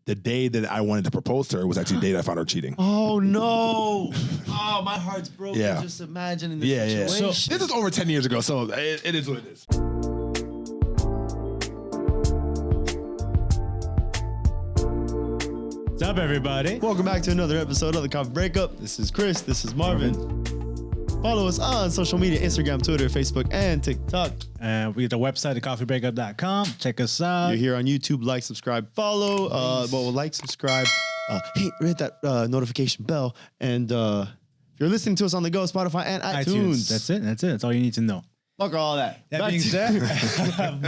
the day that I wanted to propose to her was actually the day that I found her cheating. Oh no! Oh, my heart's broken. Yeah. Just imagining the situation. So this is over 10 years ago, so it is what it is. What's up, everybody? Welcome back to another episode of the Coffee Breakup. This is Chris. This is Marvin. Follow us on social media: Instagram, Twitter, Facebook, and TikTok. And we got the website, thecoffeebreakup.com. Check us out. You're here on YouTube. Like, subscribe, follow. Like, subscribe. Hit that notification bell. And if you're listening to us on the go, Spotify and iTunes. That's it. That's all you need to know. Fuck all that. That being said,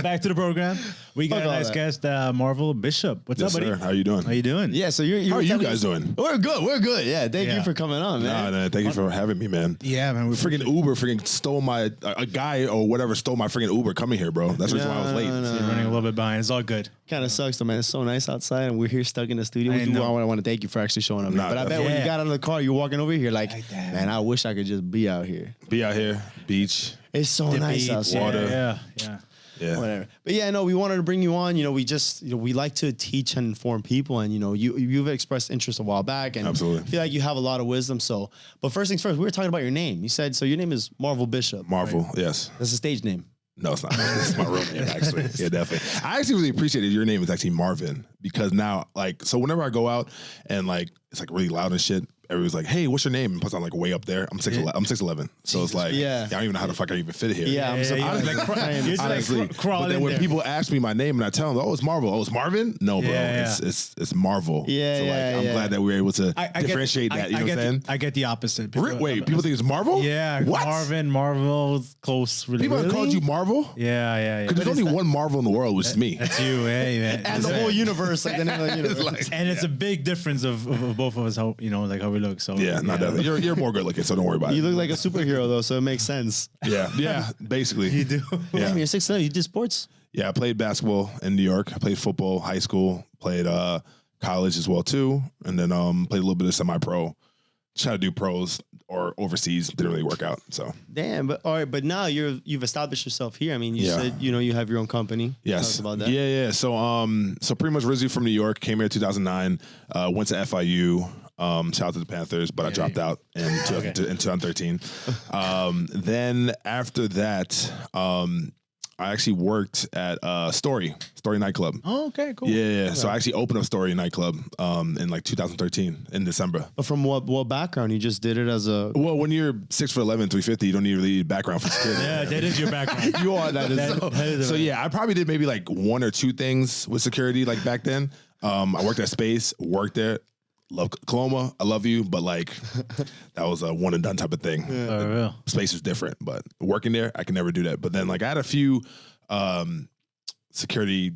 back to the program. We got a nice guest, Marvel Bishop. What's up, buddy? Sir. How you doing? How you doing? Yeah, so you're How are you guys doing? We're good. Yeah, thank you for coming on, man. No, thank you for having me, man. Yeah, man. We freaking Uber stole a guy or whatever stole my freaking Uber coming here, bro. That's the reason why I was late. So you're running a little bit behind. It's all good. Kind of sucks though, man. It's so nice outside and we're here stuck in the studio. I want to thank you for actually showing up. But I bet when you got out of the car, you're walking over here like man, I wish I could just be out here. Be out here, beach. It's so nice outside. Water. Yeah. Whatever. But yeah, no, we wanted to bring you on. You know, we like to teach and inform people, and you've expressed interest a while back, and absolutely. I feel like you have a lot of wisdom. So, but first things first, we were talking about your name. You said so. Your name is Marvel Bishop. Marvel, right? yes. That's a stage name. No, it's not. It's my real name, actually. Yeah, definitely. I actually really appreciated your name is actually Marvin because now, so whenever I go out and it's really loud and shit, everyone's like, "Hey, what's your name?" And plus, I'm way up there. I'm 6'11", so it's like, I don't even know how the fuck I even fit here. Yeah, I'm surprised. Honestly, but then when people ask me my name and I tell them, "Oh, it's Marvel." "Oh, it's Marvin." No, bro, it's Marvel. Yeah, so I'm glad that we were able to differentiate that. You know what I'm saying? I get the opposite. People think it's Marvel. Yeah, what? Marvel, close. Really. People have called you Marvel. Yeah. Because there's only one Marvel in the world, which is me. That's you, hey man. And the whole universe, like the name of the universe. And it's a big difference of both of us, how we look. So definitely. You're more good looking, so don't worry about it. You look like a superhero though, so it makes sense. Yeah, basically. You do. Yeah. Damn, you're 6'11". You did sports? Yeah, I played basketball in New York. I played football, high school, played college as well too, and then played a little bit of semi-pro. Try to do pros or overseas, didn't really work out. So damn, but all right, but now you've established yourself here. I mean, you said you have your own company. Yes, talk about that. Yeah. So pretty much originally from New York, came here in 2009, went to FIU. Shout out to the Panthers, but I dropped out in 2013. Then after that, I actually worked at Story nightclub. Oh, okay, cool. Yeah. So I actually opened up Story nightclub in 2013 in December. But from what background? You just did it as a... Well, when you're 6'11", 350, you don't need really background for security. Yeah, that is your background. You are. That is. So yeah, I probably did maybe one or two things with security back then. I worked at Space, worked there. Love Coloma, I love you, but that was a one and done type of thing. Yeah. Oh, real. Space is different, but working there, I can never do that. But then I had a few security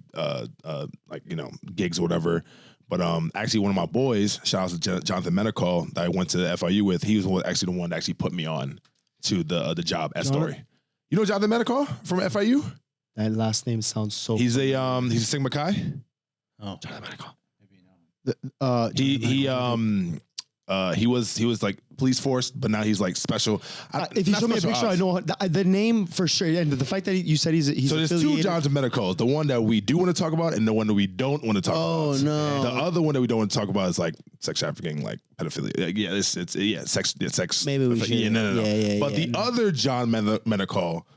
gigs or whatever. But actually one of my boys, shout out to Jonathan Menacall that I went to FIU with, he was actually the one that actually put me on to the job at Story. You know Jonathan Menacall from FIU? That last name sounds so He's a Sigma Chi. Oh, Jonathan Menacall. He was police force, but now he's special. If you show me a picture, I know the name for sure. And the fact that you said he's so there's two Jonathan Medicals. The one that we do want to talk about, and the one that we don't want to talk about. Oh no! The other one that we don't want to talk about is sex trafficking, pedophilia. Yeah, it's sex. Maybe we should. Yeah, no. Yeah, but the other John Medical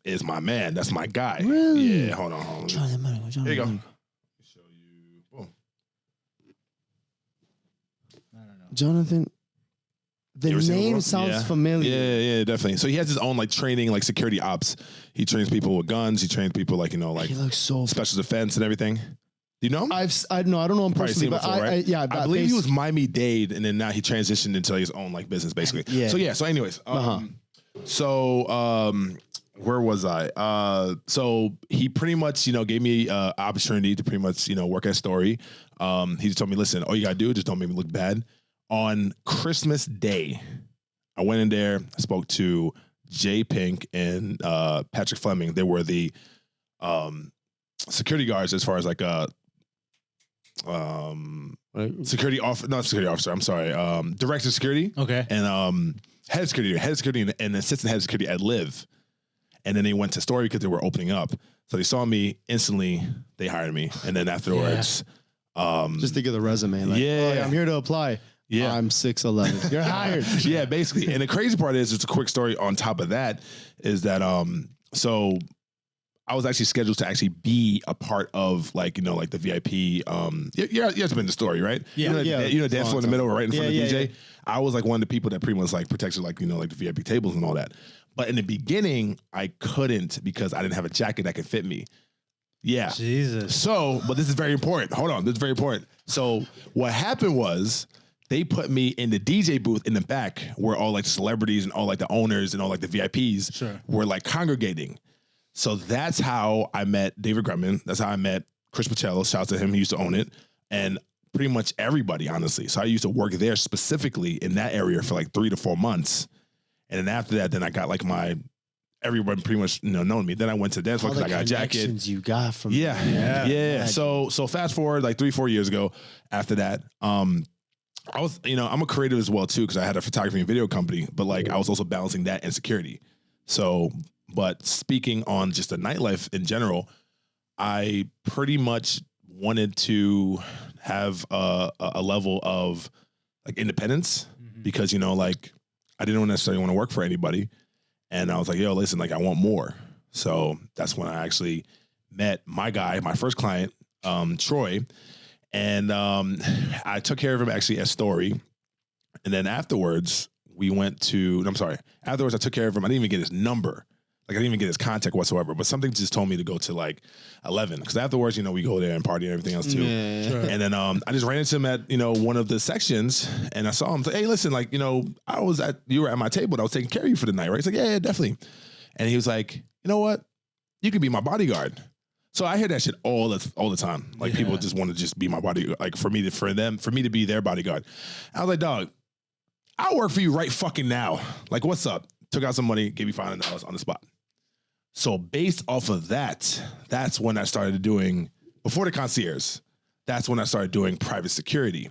is my man. That's my guy. Really? Yeah. Hold on. Jonathan Medical. Here you go. Jonathan, the name sounds familiar. Yeah, definitely. So he has his own training, security ops. He trains people with guns. He trains people he looks so special defense and everything. Do you know him? I don't know him personally, but before, right? I believe he was Miami-Dade, and then now he transitioned into his own business basically. Yeah. So anyways, where was I? So he pretty much, gave me opportunity to pretty much, work at Story. He just told me, listen, all you gotta do just don't make me look bad. On Christmas Day, I went in there, I spoke to Jay Pink and Patrick Fleming. They were the security guards as far as security officer, I'm sorry, director of security. Okay. And head of security and assistant head of security at Live. And then they went to Story because they were opening up. So they saw me instantly, they hired me. And then afterwards, Just think of the resume. Like, Yeah. I'm here to apply. Yeah. I'm 6'11". You're hired. Yeah, basically. And the crazy part is, it's a quick story on top of that, is that so I was actually scheduled to actually be a part of like the VIP. You have been the story, right? Yeah. You know, dance floor in the middle, right in front of the DJ. Yeah. I was like one of the people that pretty much like protected like the VIP tables and all that. But in the beginning, I couldn't because I didn't have a jacket that could fit me. Yeah. Jesus. So, but this is very important. Hold on, this is very important. So what happened was, they put me in the DJ booth in the back where all like celebrities and all like the owners and all like the VIPs were like congregating. So that's how I met David Grumman. That's how I met Chris Pacello. Shout out to him. He used to own it. And pretty much everybody, honestly. So I used to work there specifically in that area for like 3 to 4 months. And then after that, then I got like everyone pretty much knowing me. Then I went to dance floor because I got a jacket. You got from Yeah. So fast forward like 3-4 years ago. After that, I was, I'm a creative as well too, because I had a photography and video company, but like I was also balancing that and security. So, but speaking on just the nightlife in general, I pretty much wanted to have a level of like independence because, like I didn't necessarily want to work for anybody. And I was like, yo, listen, like I want more. So that's when I actually met my guy, my first client, Troy. And I took care of him actually at Story. And then afterwards, afterwards I took care of him. I didn't even get his number. Like I didn't even get his contact whatsoever. But something just told me to go to like 11. Because afterwards, we go there and party and everything else too. Yeah. Sure. And then I just ran into him at, one of the sections. And I saw him say, hey, listen, like, you were at my table and I was taking care of you for the night, right? He's like, yeah, definitely. And he was like, you know what? You could be my bodyguard. So I hear that shit all the time. Like people just want to just be my bodyguard, like for me to be their bodyguard. I was like, dog, I'll work for you right fucking now. Like, what's up? Took out some money, gave me $500 on the spot. So based off of that, that's when I started doing, before the concierge, that's when I started doing private security.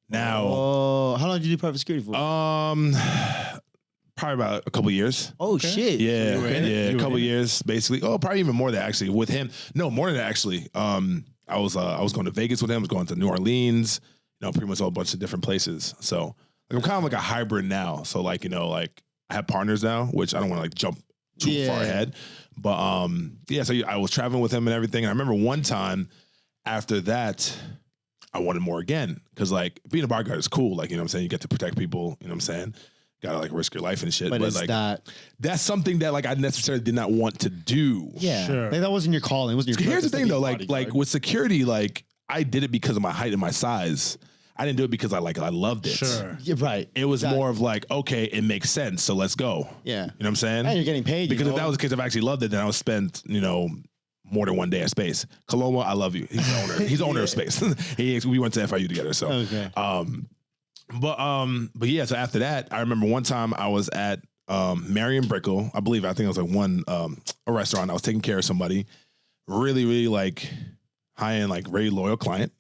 Now, how long did you do private security for? probably about a couple of years. Oh shit! Yeah, You were in it? a couple of years, basically. Oh, probably even more than that, actually. With him, no, more than that, actually. I was going to Vegas with him. I was going to New Orleans. Pretty much a whole bunch of different places. So like, I'm kind of like a hybrid now. So like, like I have partners now, which I don't want to like jump too far ahead. But so I was traveling with him and everything. And I remember one time after that, I wanted more again because like being a bodyguard is cool. Like, you get to protect people. You know what I'm saying? Gotta like risk your life and shit. But like that's something that like I necessarily did not want to do. Yeah, Sure. like, that wasn't your calling. It wasn't your. Here's the thing though, like bodyguard. with security, like I did it because of my height and my size. I didn't do it because I loved it. Sure. Yeah, right. It was more of like, okay, it makes sense, so let's go. Yeah. You know what I'm saying? And you're getting paid. Because if that was the case, if I actually loved it, then I would spend, more than one day at Space. Coloma, I love you. He's the owner. He's the owner of Space. We went to FIU together. So Okay. But yeah, so after that, I remember one time I was at Marion Brickell, I think it was like one a restaurant. I was taking care of somebody, really, really like high end, like very loyal client.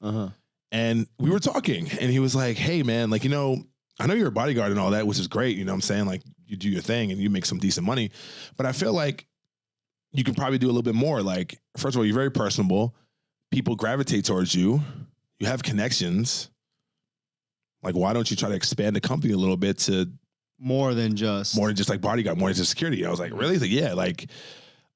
And we were talking, and he was like, "Hey, man, like I know you're a bodyguard and all that, which is great. You know what I'm saying? Like you do your thing and you make some decent money, but I feel like you can probably do a little bit more. Like first of all, you're very personable. People gravitate towards you. You have connections." Like, why don't you try to expand the company a little bit to more than just like bodyguard, more than just security? I was like, really? He's like, yeah. Like,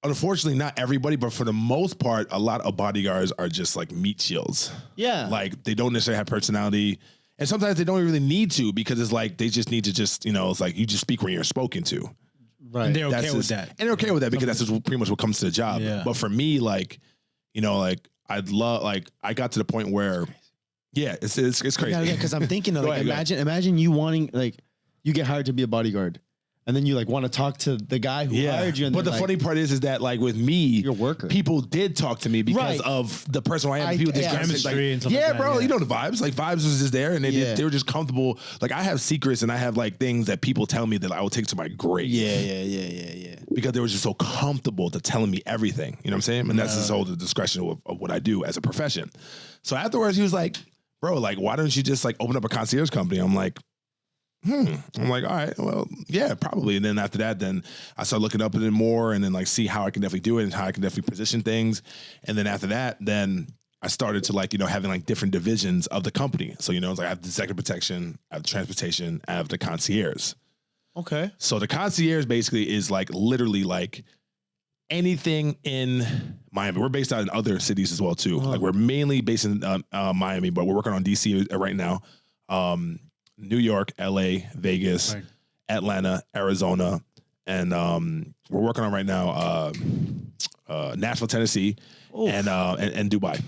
unfortunately, not everybody, but for the most part, a lot of bodyguards are just like meat shields. Yeah. Like, they don't necessarily have personality. And sometimes they don't really need to because it's like they just need to just, it's like you just speak when you're spoken to. right. And they're okay That's with just- that. And they're okay with that because that's just pretty much what comes to the job. Yeah. But for me, like, like, I got to the point where, yeah, it's crazy. Yeah, because I'm thinking of Go like, ahead. imagine you wanting like you get hired to be a bodyguard, and then you like want to talk to the guy who hired you. And But the they're funny part is that like with me, You're a worker. people did talk to me because Right. of the person I am. I- People just yeah. kinda said, Chemistry and stuff yeah, like that, bro, yeah. you know the vibes. Like vibes was just there, and they were just comfortable. Like I have secrets, and I have like things that people tell me that I will take to my grave. yeah. Because they were just so comfortable to telling me everything. You know what I'm saying? And that's just all the discretion of what I do as a profession. So afterwards, he was like, bro, like, why don't you just like open up a concierge company? I'm like, I'm like, all right, well, yeah, probably. And then after that, then I started looking up at it more and then like see how I can definitely do it and how I can definitely position things. And then after that, then I started to like, having like different divisions of the company. So, it's like I have the executive protection, I have the transportation, I have the concierge. Okay. So the concierge basically is like literally like anything in Miami. We're based out in other cities as well too. Like we're mainly based in Miami, but we're working on DC right now. New York, LA, Vegas, Atlanta, Arizona, and we're working on right now Nashville, Tennessee, and Dubai.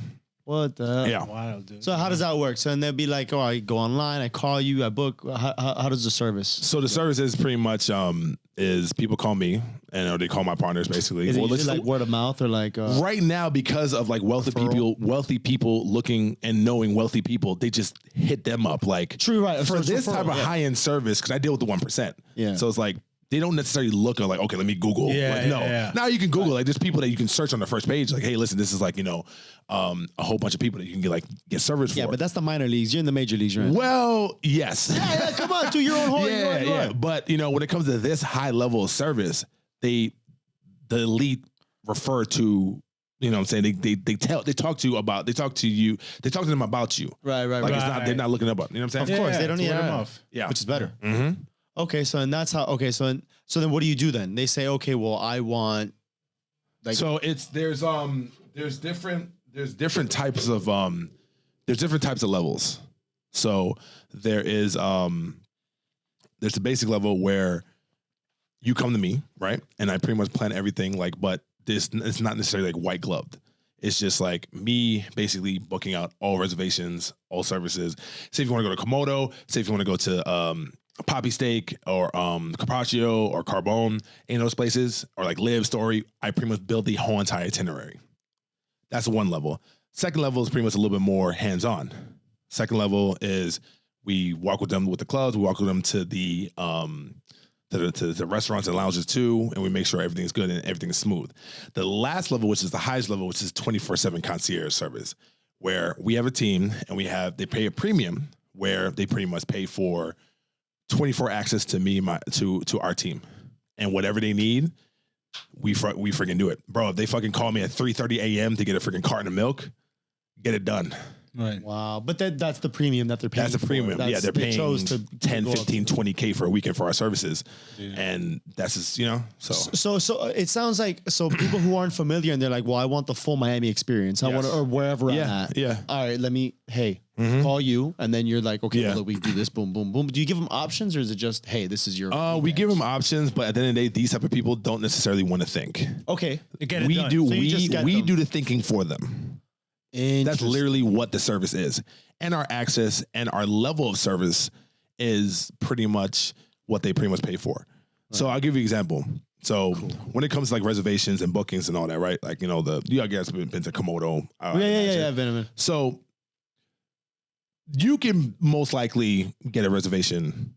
What the? Yeah. Wild, dude. So how does that work? So and they'll be like, oh, I go online, I call you, I book. How does the service? So the service is pretty much is people call me and they call my partners basically. Is it usually like word of mouth or like right now because of like wealthy people looking and knowing wealthy people, they just hit them up like true, right? For this type of high end service, because I deal with the 1%. Yeah. So it's like they don't necessarily look at like, okay, let me Google. Yeah, like, no. yeah. Now you can Google like there's people that you can search on the first page like, hey, listen, this is like a whole bunch of people that you can get service for. Yeah, but that's the minor leagues. You're in the major leagues, right? Well, yes. Yeah, come on, do your own horn. Yeah. But when it comes to this high level of service, the elite refer to, what I'm saying, they talk to them about you. Right. Like it's not, they're not looking up. You know what I'm saying? Of course, they don't need them that. off. Yeah. Which is better. Mm-hmm. Okay, so and that's how. Okay, so then what do you do then? They say, okay, well, I want. Like, So there's different types of levels. So there's a basic level where you come to me, right? And I pretty much plan everything but it's not necessarily like white gloved. It's just like me basically booking out all reservations, all services. Say if you want to go to Komodo, say if you want to go to Poppy Steak or Carpaccio or Carbone, in those places, or like Live Story, I pretty much build the whole entire itinerary. That's one level. Second level is pretty much a little bit more hands-on. Second level is we walk with them with the clubs, we walk with them to the restaurants and lounges too, and we make sure everything's good and everything's smooth. The last level, which is the highest level, which is 24/7 concierge service, where we have a team and they pay a premium where they pretty much pay for 24 access to me, to our team, and whatever they need, we freaking do it, bro. If they fucking call me at 3:30 a.m. to get a freaking carton of milk, get it done. Right. Wow. But that's the premium that they're paying. That's a premium. For. Yeah, they're paying chose to 10, go up 15, 20K for a weekend for our services. Yeah. And that's just, So it sounds like people who aren't familiar and they're like, well, I want the full Miami experience. I want or wherever I'm at. Yeah. All right, call you, and then you're like, okay, well, we do this, boom, boom, boom. Do you give them options, or is it just, hey, this is your? We give them options, but at the end of the day, these type of people don't necessarily want to think. Okay, we So we do the thinking for them. That's literally what the service is, and our access and our level of service is pretty much what they pretty much pay for. Right. So I'll give you an example. So when it comes to like reservations and bookings and all that, right? Like you guys have been to Komodo. Yeah. I've been. So you can most likely get a reservation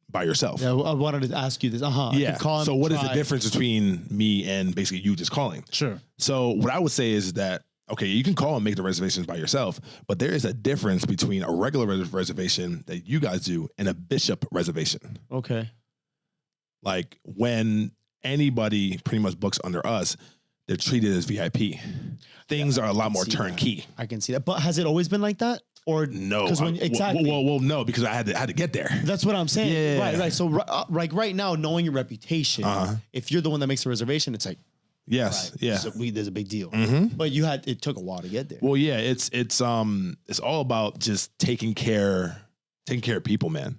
by yourself. Yeah, I wanted to ask you this. Yeah. So what is the difference between me and basically you just calling? Sure. So what I would say is that, okay, you can call and make the reservations by yourself, but there is a difference between a regular reservation that you guys do and a Bishop reservation. Okay. Like when anybody pretty much books under us, they're treated as VIP. Things are a lot more turnkey. I can see that. But has it always been like that? Or no? Exactly. Well, no, because I had to get there. That's what I'm saying. Yeah. Right. So like right now, knowing your reputation, if you're the one that makes the reservation, it's like, yes, right, yeah, there's a big deal. Mm-hmm. But it took a while to get there. Well, yeah, it's all about just taking care of people, man.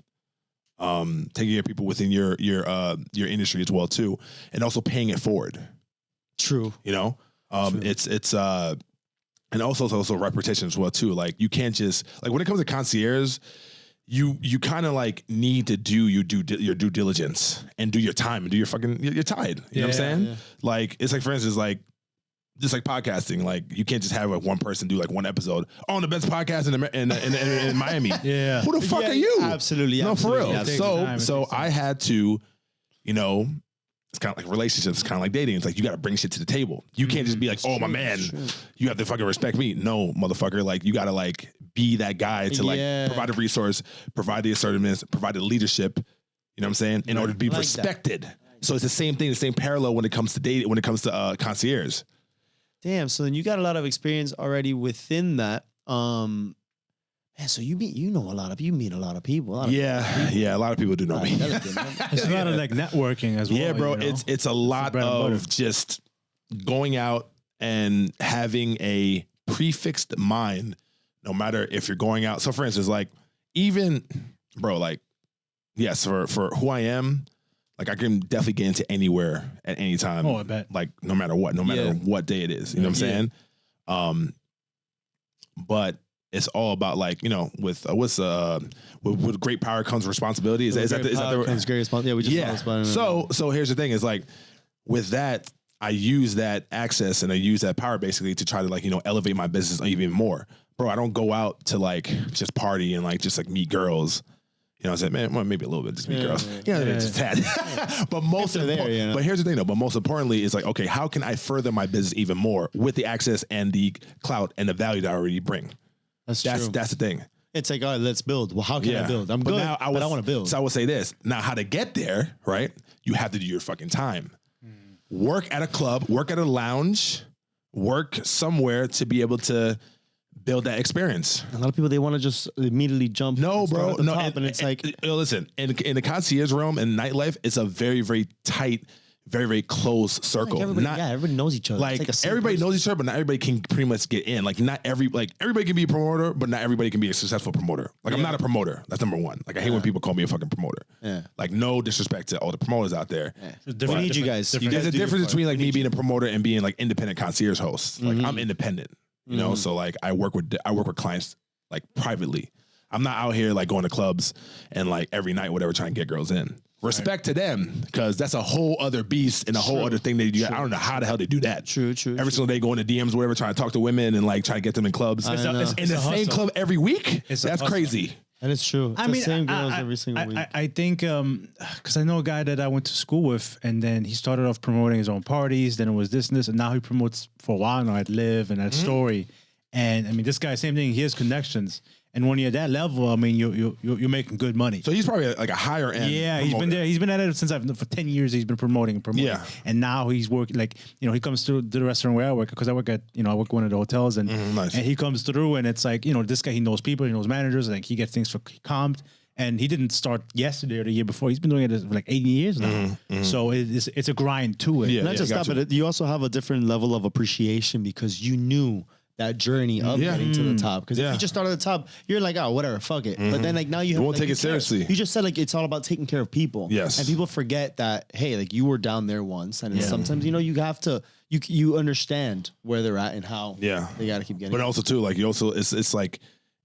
Taking care of people within your industry as well too, and also paying it forward. True. True. It's and also reputation as well too. Like you can't just like when it comes to concierge, you kind of like need to do your due diligence and do your time and do your fucking your tide. You know what I'm saying? Yeah. Like it's like for instance like just like podcasting. Like you can't just have like one person do like one episode on the best podcast in Miami. Yeah. Who the fuck are you? Absolutely. No, for real. Yeah, so I had to, it's kind of like relationships. It's kind of like dating. It's like you got to bring shit to the table. You can't just be like, "Oh, my man, you have to fucking respect me." No, motherfucker. Like you got to like be that guy to like provide a resource, provide the assertiveness, provide the leadership. You know what I'm saying? In order to be respected. So it's the same thing, the same parallel when it comes to dating, when it comes to concierge. Damn. So then you got a lot of experience already within that. Man, so you know a lot of you meet a lot of people. A lot of people do know me. It's a lot of like networking as well. Yeah, bro. You know? It's a lot of just going out and having a prefixed mind, no matter if you're going out. So for instance, like even, bro, like, yes, for who I am, like I can definitely get into anywhere at any time. Oh, I bet. Like no matter what day it is. You know what I'm saying? But it's all about like, you know, with great power comes responsibility. Is that the comes great responsibility? Yeah, we just talked about it. So here's the thing: is like with that, I use that access and I use that power basically to try to like, you know, elevate my business even more. Bro, I don't go out to like just party and like just like meet girls. You know what I'm saying? Man, well, maybe a little bit, just meet girls. Just tad. But but here's the thing though, but most importantly is like, okay, how can I further my business even more with the access and the clout and the value that I already bring? That's true. That's the thing. It's like, all right, let's build. Well, how can I build? I'm good, but I want to build. So I would say this. Now, how to get there, right? You have to do your fucking time. Work at a club, work at a lounge, work somewhere to be able to build that experience. A lot of people, they want to just immediately jump. No, bro. No, and it's like, listen, in the concierge realm and nightlife, it's a very, very tight, very, very close circle. Like everybody knows each other. Like everybody knows each other, but not everybody can pretty much get in. Like everybody can be a promoter, but not everybody can be a successful promoter. Like I'm not a promoter. That's number one. Like I hate when people call me a fucking promoter. Yeah. Like no disrespect to all the promoters out there. Yeah. We need you guys. There's a difference between like me being a promoter and being like independent concierge host. Like I'm independent, you know. So like I work with clients like privately. I'm not out here like going to clubs and like every night whatever trying to get girls in. Respect to them, because that's a whole other beast and a whole other thing they do. I don't know how the hell they do that. True. Every single day going to DMs, whatever, trying to talk to women and like try to get them in clubs. In the same club every week? That's crazy. And it's true. It's the same girls every single week. I think, because I know a guy that I went to school with, and then he started off promoting his own parties, then it was this and this, and now he promotes for a while now at Live and at Story. And I mean, this guy, same thing, he has connections. And when you're at that level, I mean, you're making good money. So he's probably like a higher end. Yeah, promoter. he's been there. He's been at it since for 10 years. He's been promoting. Yeah. And now he's working, like, you know, he comes through the restaurant where I work, because I work at one of the hotels, and nice. And he comes through, and it's like, you know, this guy, he knows people, he knows managers, like he gets things for comped. And he didn't start yesterday or the year before. He's been doing it for like 80 years now. So it's a grind to it. Yeah, not just that, but you also have a different level of appreciation because you knew that journey of getting to the top. Because if you just start at the top, you're like, oh, whatever, fuck it. But then like now you won't take it seriously. You just said like it's all about taking care of people. Yes. And people forget that, hey, like you were down there once, and sometimes you know you have to you understand where they're at and how they got to keep getting. But also too, like you also it's like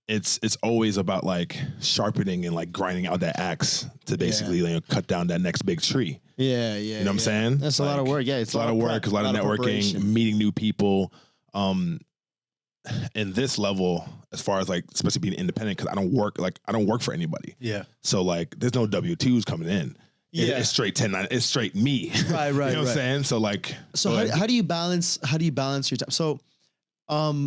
it's always about like sharpening and like grinding out that axe to basically cut down that next big tree. Yeah. You know what I'm saying? That's a lot of work. Yeah, it's a lot of work, a lot of networking, meeting new people. In this level, as far as like, especially being independent, because I don't work for anybody. Yeah. So like, there's no W-2s coming in. Yeah. It's straight 10-9. It's straight me. Right. You know what I'm saying? So like, how do you balance your time? So,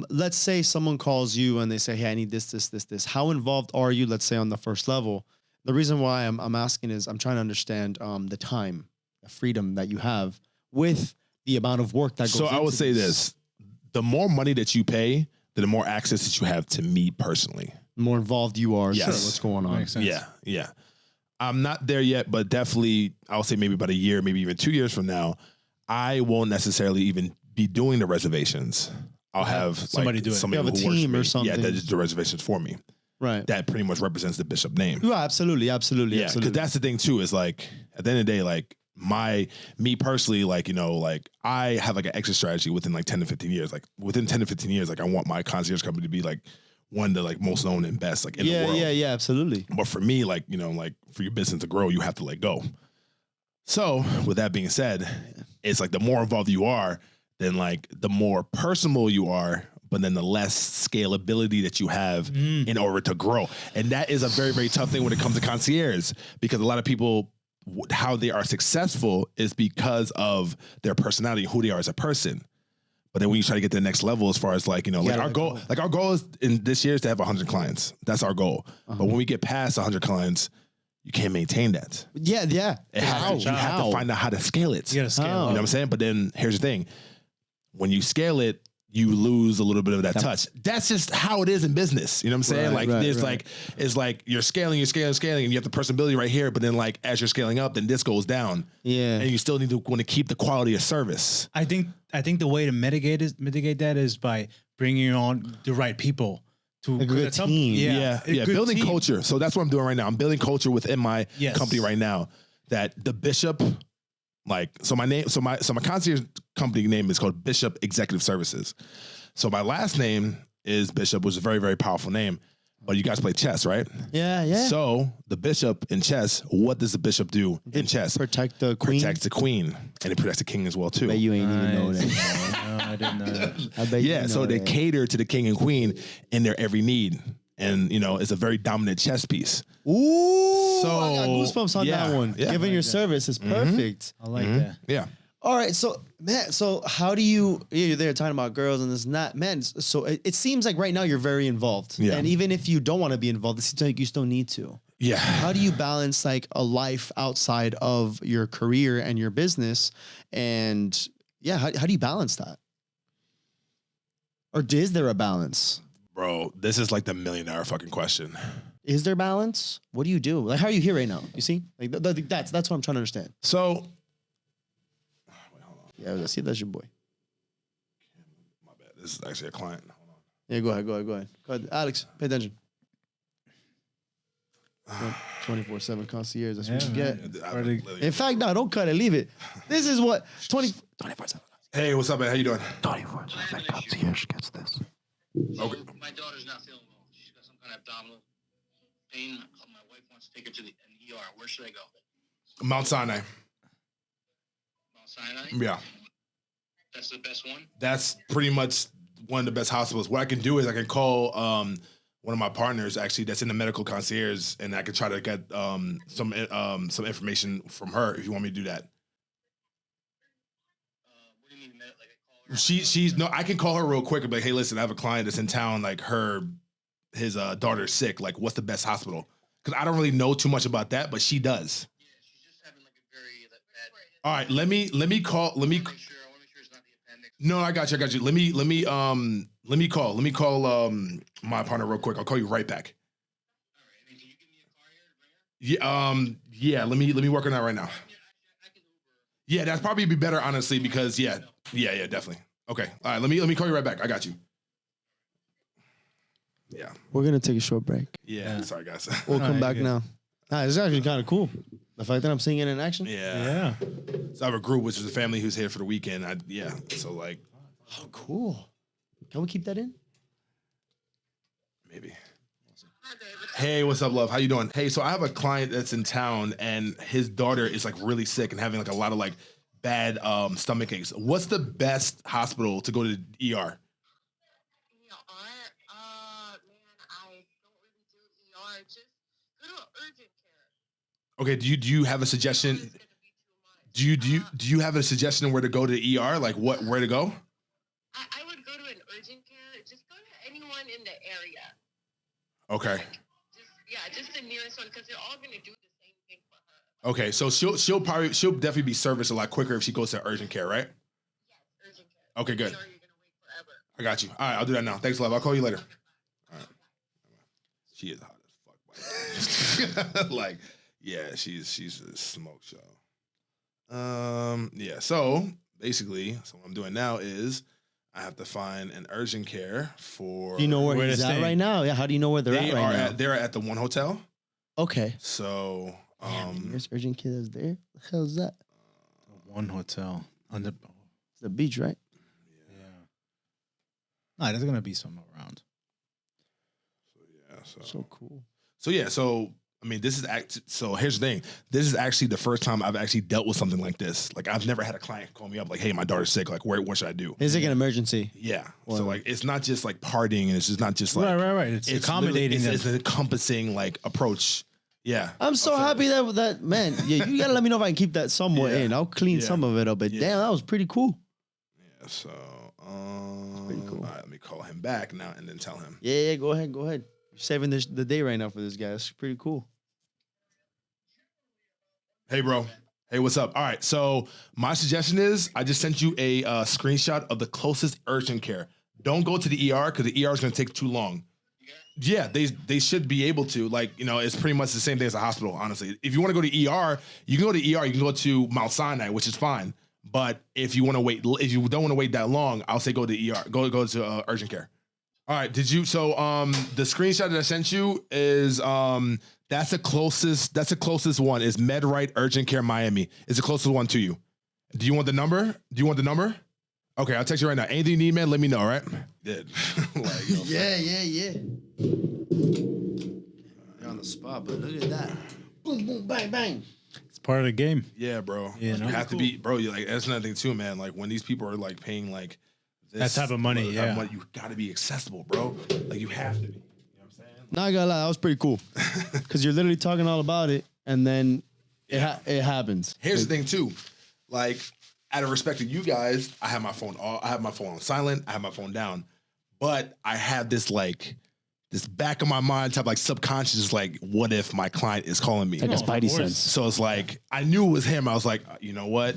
let's say someone calls you and they say, hey, I need this. How involved are you? Let's say on the first level. The reason why I'm asking is I'm trying to understand the time, the freedom that you have with the amount of work that goes. So I would say this. The more money that you pay, the more access that you have to me personally. The more involved you are. Yes. What's going on. Makes sense. Yeah. I'm not there yet, but definitely, I'll say maybe about a year, maybe even 2 years from now, I won't necessarily even be doing the reservations. I'll have somebody do it. Somebody you have a who team works or for me. something. Yeah, that does the reservations for me. Right. That pretty much represents the bishop name. Yeah, absolutely. Yeah, because that's the thing too, is like, at the end of the day, like, me personally, like, you know, like I have like an exit strategy within like 10 to 15 years. Like within 10 to 15 years, like I want my concierge company to be like one of the like most known and best like in the world. Yeah, absolutely. But for me, like, you know, like for your business to grow, you have to let go. So with that being said, it's like the more involved you are, then like the more personal you are, but then the less scalability that you have in order to grow. And that is a very, very tough thing when it comes to concierge, because a lot of people, how they are successful is because of their personality, who they are as a person. But then when you try to get to the next level, as far as like, you know, like our goal is in this year is to have 100 clients. That's our goal. But when we get past 100 clients, you can't maintain that. Yeah. You have to find out how to scale it. You got to scale. You know what I'm saying? But then here's the thing. When you scale it, you lose a little bit of that touch. That's just how it is in business. You know what I'm saying? It's like you're scaling, and you have the personability right here, but then like as you're scaling up, then this goes down. Yeah. And you still need to want to keep the quality of service. I think the way to mitigate that is by bringing on the right people to a good team. Yeah. Building team. culture. So that's what I'm doing right now. I'm building culture within my company right now. That the Bishop, my concierge company name is called Bishop Executive Services. So my last name is Bishop, which is a very, very powerful name. But you guys play chess, right? Yeah. So the bishop in chess, what does the bishop do in chess? Protect the queen. Protects the queen, and it protects the king as well too. I bet you ain't even know that. No, I didn't know that. I bet you know so they that. cater to the king and queen in their every need, and it's a very dominant chess piece. Ooh, So, I got goosebumps on yeah, that one. yeah. Giving your service is perfect. I like that. Yeah. All right, so man, so how do you're there talking about girls and this and that, man? So it seems like right now you're very involved, Yeah. and even if you don't want to be involved, it seems like you still need to. Yeah. How do you balance like a life outside of your career and your business, and how do you balance that? Or is there a balance? Bro, this is like the $1 million fucking question. Is there balance? What do you do? Like, how are you here right now? You see, like that's what I'm trying to understand. So, Yeah, let's see if that's your boy. my bad. This is actually a client. Hold on. Yeah, go ahead. Go ahead, Alex. Pay attention. 24/7 concierge. That's what you get. In fact, no, don't cut it. Leave it. This is what 24/7. Hey, what's up, man? How you doing? 24/7 concierge gets this. Okay. My daughter's not feeling well. She's got some kind of abdominal pain. My wife wants to take her to the ER. Where should I go? Mount Sinai. Mount Sinai? Yeah. That's the best one? That's pretty much one of the best hospitals. What I can do is I can call one of my partners actually that's in the medical concierge, and I can try to get some information from her if you want me to do that. What do you mean? Like I call her? She's no, I can call her real quick and be like, hey, listen, I have a client that's in town. Like his daughter's sick. Like, what's the best hospital? Because I don't really know too much about that, but she does. Yeah, she's just having like a very bad. All right, let me call. Let me. I want to make sure it's not the appendix. No, I got you. Let me call my partner real quick. I'll call you right back. All right. I mean, can you give me a car here to bring her? Yeah, let me work on that right now. Yeah, I can Uber. Yeah, that's probably be better, honestly, because yeah, definitely. Okay, all right. Let me call you right back. I got you. Yeah. We're gonna take a short break. Yeah. Sorry, guys. We'll come Alright, back good. now. It's actually kind of cool. The fact that I'm seeing it in action. Yeah. Yeah. So I have a group, which is a family who's here for the weekend. So like Oh, cool. Can we keep that in? maybe. Hey, what's up, love? How you doing? Hey, so I have a client that's in town, and his daughter is like really sick and having like a lot of like bad stomach aches. What's the best hospital to go to the ER? Man, I don't really do ER. Just go to urgent care. Okay, do you have a suggestion? It's gonna be too much. Do you have a suggestion where to go to the ER? Like where to go? I would go to an urgent care. Just go to anyone in the area. Okay. Just the nearest one, because they're all gonna do the same thing for her. Okay, so she'll definitely be serviced a lot quicker if she goes to urgent care, right? Yes, urgent care. Okay, good. Sure, you're gonna wait forever. I got you. All right, I'll do that now. Thanks, love. I'll call you later. All right. She is hot as fuck. By the way. Like, yeah, she's a smoke show. Yeah. So basically, what I'm doing now is I have to find an urgent care for. Do you know where Where he's they're at staying. right now? Yeah. How do you know where they're they at right are now? they're at the one hotel. Okay. So There's urgent care that's there. The hell's that? One hotel on the. It's the beach, right? Yeah. Nah, there's gonna be some around. yeah. So cool. So yeah, so I mean, so here's the thing. This is actually the first time I've actually dealt with something like this. Like I've never had a client call me up like, "Hey, my daughter's sick. Like, what should I do?" It's like an emergency. Yeah. Wow. So like, it's not just like partying, and it's just not just like Right. It's accommodating literally- them. It's an encompassing like approach. Yeah. I'm so happy that man. Yeah, you gotta let me know if I can keep that somewhat Yeah. in. I'll clean Yeah. some of it up. But Yeah. damn, that was pretty cool. Yeah. So pretty cool. All right, let me call him back now and then tell him. Yeah. Go ahead. You're saving the day right now for this guy. That's pretty cool. Hey, bro. Hey, what's up? All right, so my suggestion is I just sent you a screenshot of the closest urgent care. Don't go to the ER because the ER is going to take too long. Yeah, they should be able to. Like, you know, it's pretty much the same thing as a hospital, honestly. If you want to go to ER, you can go to ER, you can go to Mount Sinai, which is fine. But if you want to wait, if you don't want to wait that long, I'll say go to ER, go to urgent care. All right, so the screenshot that I sent you is that's the closest one is MedRight Urgent Care Miami. It's the closest one to you. Do you want the number? Okay, I'll text you right now. Anything you need, man, let me know, all right? Did. Like, Yeah. You're on the spot, but look at that. Boom, boom, bang, bang. It's part of the game. Yeah, bro. You know? You have to be, bro. You're like, that's another thing too, man. Like when these people are like paying like this, That type of money, that type of yeah. money, you got to be accessible, bro. Like you have to be. You know what I'm saying? Not gonna lie, that was pretty cool. Because you're literally talking all about it, and then it happens. Here's the thing too, like out of respect to you guys, I have my phone on silent. I have my phone down, but I have this back of my mind type like subconscious like, what if my client is calling me? Like a spidey course. sense. So it's like I knew it was him. I was like, you know what?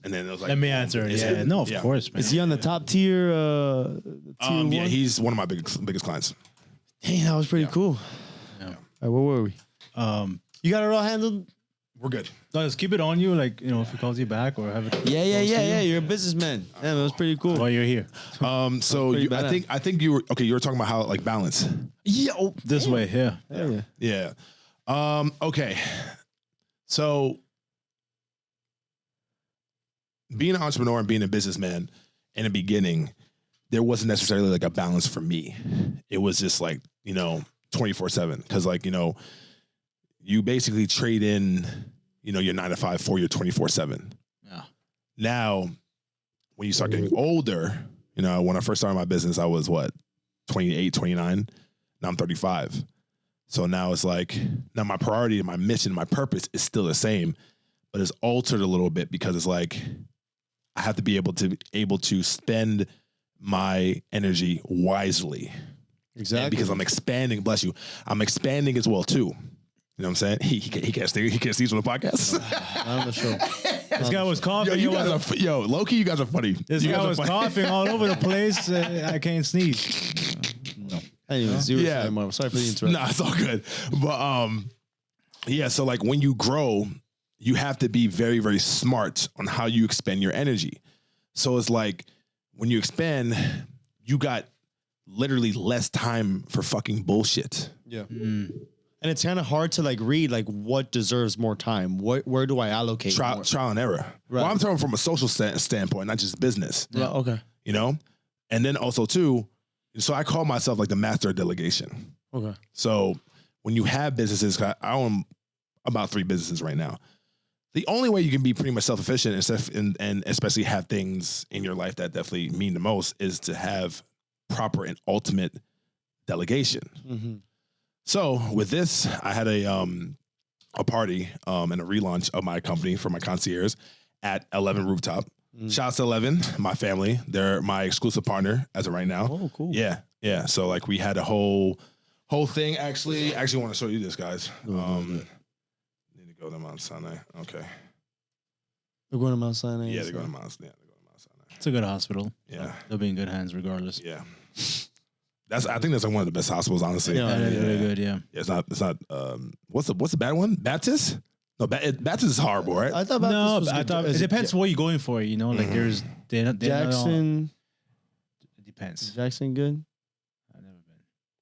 And then it was like, Let me answer it. is Yeah, it? no, of Yeah. course, man. Is he on the top tier? Tier Yeah, one? he's one of my biggest clients. Dang, that was pretty cool. Yeah. All right, where were we? You got it all handled? We're good. No, just keep it on you, like, you know, if he calls you back or have it. Yeah. You're a businessman. Yeah, that was pretty cool. While you're here. So pretty I think you were talking about how like balance. Yeah. Oh, This way, yeah. yeah. Yeah. Okay. So being an entrepreneur and being a businessman in the beginning, there wasn't necessarily like a balance for me. It was just like, 24/7. Cause like, you basically trade in, your 9 to 5 for your 24/7. Yeah. Now, when you start getting older, when I first started my business, I was 28, 29. Now I'm 35. So now it's like, now my priority and my mission, my purpose is still the same, but it's altered a little bit because it's like, I have to be able to spend my energy wisely. Exactly. And because I'm expanding, bless you, I'm expanding as well too. You know what I'm saying? He can't stay. He can't sneeze on the podcast. Not on the show. This guy was coughing. Low-key, you guys are funny. This You guy guys are was funny. coughing all over the place. I can't sneeze. Anyways, Yeah. sorry for the interruption. Nah, it's all good. But yeah, so like when you grow, you have to be very, very smart on how you expend your energy. So it's like when you expand, you got literally less time for fucking bullshit. Yeah. And it's kind of hard to like read like what deserves more time. Where do I allocate more? Trial and error. Right. Well, I'm talking from a social standpoint, not just business. Yeah, okay. And then also too, so I call myself like the master of delegation. Okay. So when you have businesses, I own about 3 businesses right now. The only way you can be pretty much self-efficient and especially have things in your life that definitely mean the most is to have proper and ultimate delegation. Mm-hmm. So with this, I had a party and a relaunch of my company for my concierge at 11 Rooftop. Shouts to 11, my family. They're my exclusive partner as of right now. Oh, cool. Yeah. So like we had a whole thing. Actually want to show you this, guys. Need to go to Mount Sinai. Okay. They're going to Mount Sinai. Yeah, they're going to Mount Sinai. It's a good hospital. Yeah. They'll be in good hands regardless. Yeah. I think that's like one of the best hospitals, honestly. Yeah, That is really good, yeah. Yeah, it's not. What's the bad one? Baptist? No, Baptist is horrible, right? I thought No, Baptist was but I good. thought Is it depends what you're going for, like there's they're not all- Jackson. it depends. Jackson good. I've never been.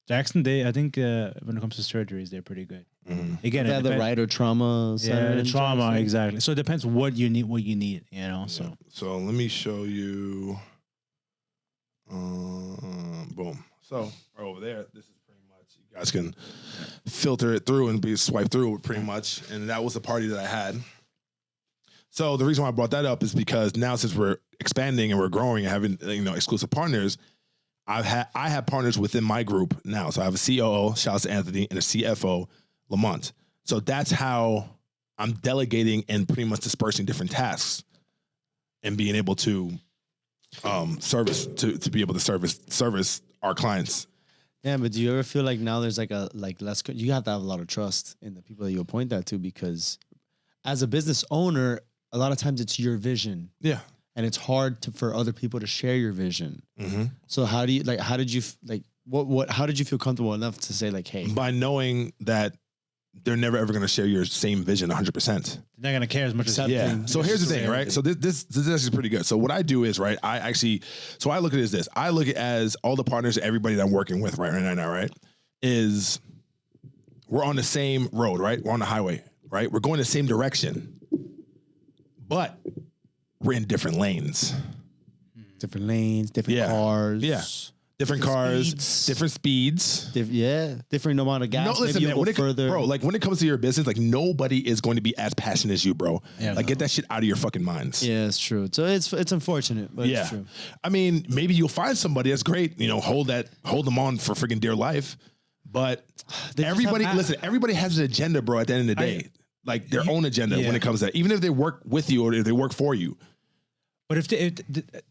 Jackson, I think when it comes to surgeries, they're pretty good. Mhm. Again, They it have the depends- right or trauma center. Yeah, the in trauma, Jackson. exactly. So it depends what you need, So So let me show you. Boom. So right over there, this is pretty much, you guys can filter it through and be swipe through it pretty much. And that was the party that I had. So the reason why I brought that up is because now since we're expanding and we're growing and having exclusive partners, I have partners within my group now. So I have a COO, shout out to Anthony, and a CFO, Lamont. So that's how I'm delegating and pretty much dispersing different tasks and being able to service to be able to service our clients. Yeah, but do you ever feel like now there's like less? You have to have a lot of trust in the people that you appoint that to, because as a business owner, a lot of times it's your vision. Yeah. And it's hard for other people to share your vision. Mm-hmm. So how did you feel comfortable enough to say like, hey, By knowing that they're never ever going to share your same vision 100%. They're not gonna care as much as Yeah. So here's the thing, right? So this is actually pretty good. So what I do is, right, I look at it as this. I look at it as all the partners, everybody that I'm working with right now, right, is we're on the same road, right? We're on the highway, right? We're going the same direction, but we're in different lanes. different lanes, different Yeah. cars. Yeah. Different cars, speeds. different speeds. Different amount of gas. No, listen, Maybe man. you'll go further. Bro, like when it comes to your business, like nobody is going to be as passionate as you, bro. Yeah, like get that shit out of your fucking minds. Yeah, it's true. So it's unfortunate, but Yeah. it's true. I mean, maybe you'll find somebody that's great, hold them on for freaking dear life. But everybody has an agenda, bro, at the end of the day. Like their own agenda when it comes to that. Even if they work with you or if they work for you. But if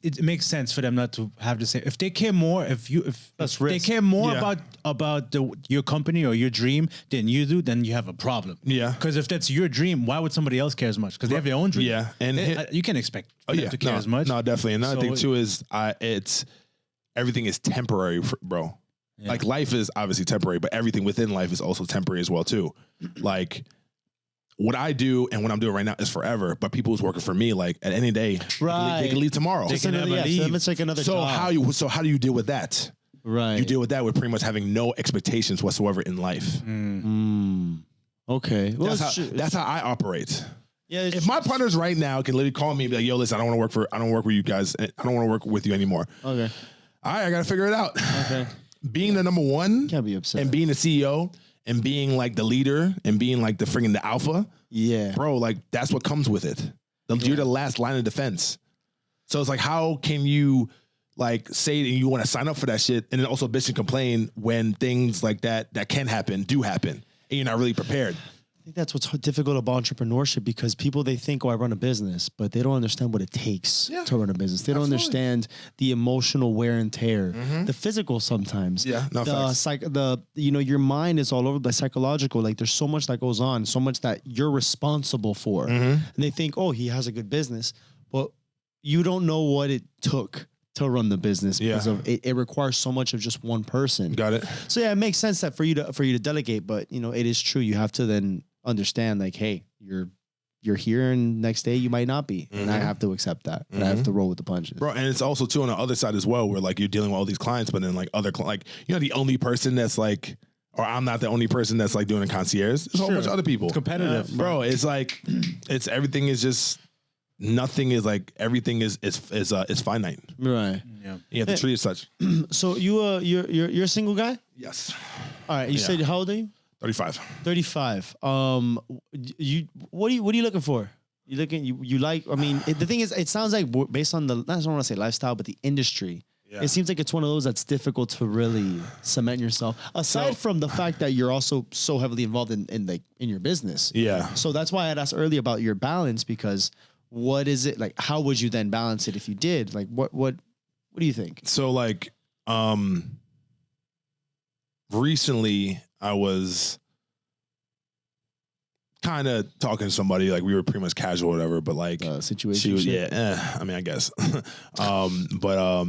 it makes sense for them not to have the same. If they care more, if That's they risk. care more Yeah. about your company or your dream than you do, then you have a problem. Yeah. Because if that's your dream, why would somebody else care as much? Because they have their own dream. Yeah. And you can expect them to care as much. No, definitely. Another thing So- too is it's everything is temporary, bro. Yeah. Like life is obviously temporary, but everything within life is also temporary as well too. Like what I do and what I'm doing right now is forever. But people who's working for me, like at any day, they can leave tomorrow. Just can another, never so leave. let's take another So job. how do you deal with that? Right. You deal with that with pretty much having no expectations whatsoever in life. Okay. Well, That's how I operate. yeah. If my partners right now can literally call me and be like, "Yo, listen, I don't want to work with you guys. I don't want to work with you anymore." Okay. All right, I got to figure it out. Okay. Being the number one Can't be upset. and being the CEO and being like the leader and being like the alpha, Yeah. bro, like that's what comes with it. You're the last line of defense. So it's like, how can you like say that you want to sign up for that shit and then also bitch and complain when things like that can happen, do happen, and you're not really prepared? I think that's what's difficult about entrepreneurship because people, they think, oh, I run a business, but they don't understand what it takes to run a business. They don't understand the emotional wear and tear, the physical sometimes. Yeah, no facts. Your mind is all over the psychological. Like there's so much that goes on, so much that you're responsible for. And they think, oh, he has a good business, but you don't know what it took to run the business because of it requires so much of just one person. Got it. So yeah, it makes sense that for you to delegate, but it is true. You have to then understand like, hey, you're here and next day you might not be. And I have to accept that. And I have to roll with the punches. Bro, and it's also too on the other side as well, where like you're dealing with all these clients, but then like the only person that's like, or I'm not the only person that's like doing a concierge. There's a whole bunch of other people. It's competitive. Bro. It's like everything is just nothing is like everything is finite. Right. Yeah. You have to treat it as such. So you're a single guy? Yes. All right. You said how old are you? 35. 35. What are you looking for? You like, I mean, the thing is, it sounds like based on I don't want to say lifestyle, but the industry, it seems like it's one of those that's difficult to really cement yourself. Aside from the fact that you're also so heavily involved in your business. Yeah. So that's why I had asked earlier about your balance, because what is it like? How would you then balance it if you did? Like, what do you think? So like, recently I was kind of talking to somebody, like we were pretty much casual or whatever, but like Situation. she was, I mean, I guess, but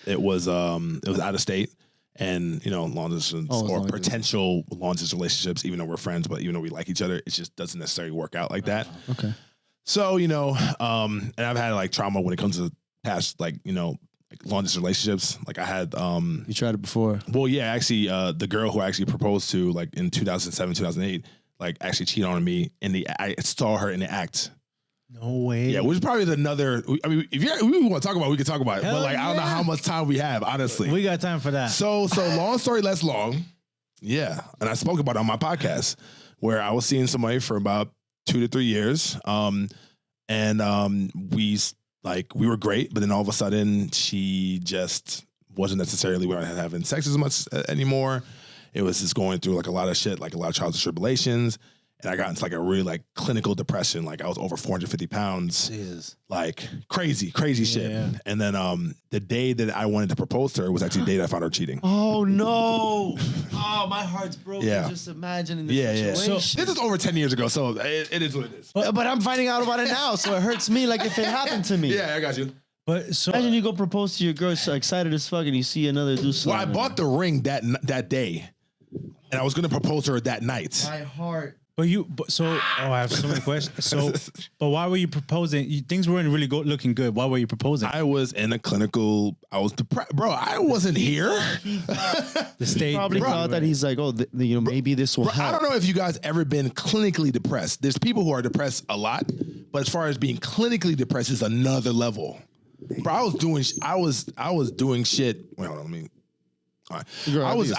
it was out of state, and long distance or potential long distance relationships, even though we're friends, but even though we like each other, it just doesn't necessarily work out like that. Okay. So, and I've had like trauma when it comes to past, like long distance relationships. Like I had, You tried it before. well, yeah, actually, the girl who I actually proposed to, like in 2007, 2008, like actually cheated on me I saw her in the act. No way. Yeah, which is probably another, I mean, if we want to talk about it, we can talk about it. Hell But like, I don't know how much time we have, honestly. We got time for that. So long story less long. Yeah. And I spoke about it on my podcast where I was seeing somebody for about 2 to 3 years. We were great, but then all of a sudden she just wasn't necessarily having sex as much anymore. It was just going through like a lot of shit, like a lot of trials and tribulations. and I got into like a really like clinical depression. Like I was over 450 pounds. Jesus. Like crazy shit. Yeah. And then the day that I wanted to propose to her was actually the day that I found her cheating. Oh no! Oh, my heart's broken. Yeah. Just imagining the Yeah. situation. So this is over 10 years ago, so it is what it is. But I'm finding out about it now, so it hurts me like if it happened to me. Yeah, I got you. But so Imagine you go propose to your girl, so excited as fuck, and you see another dude. Well, I bought the ring that day, and I was gonna propose to her that night. My heart. I have so many questions. So, but why were you proposing? Things weren't really looking good. Why were you proposing? I was in a clinical. I was depressed, bro. I wasn't here. The state Probably thought that he's like, oh, maybe this will Bro, help. I don't know if you guys ever been clinically depressed. There's people who are depressed a lot, but as far as being clinically depressed is another level. Bro, I was doing shit. Wait, hold on, let me. All right.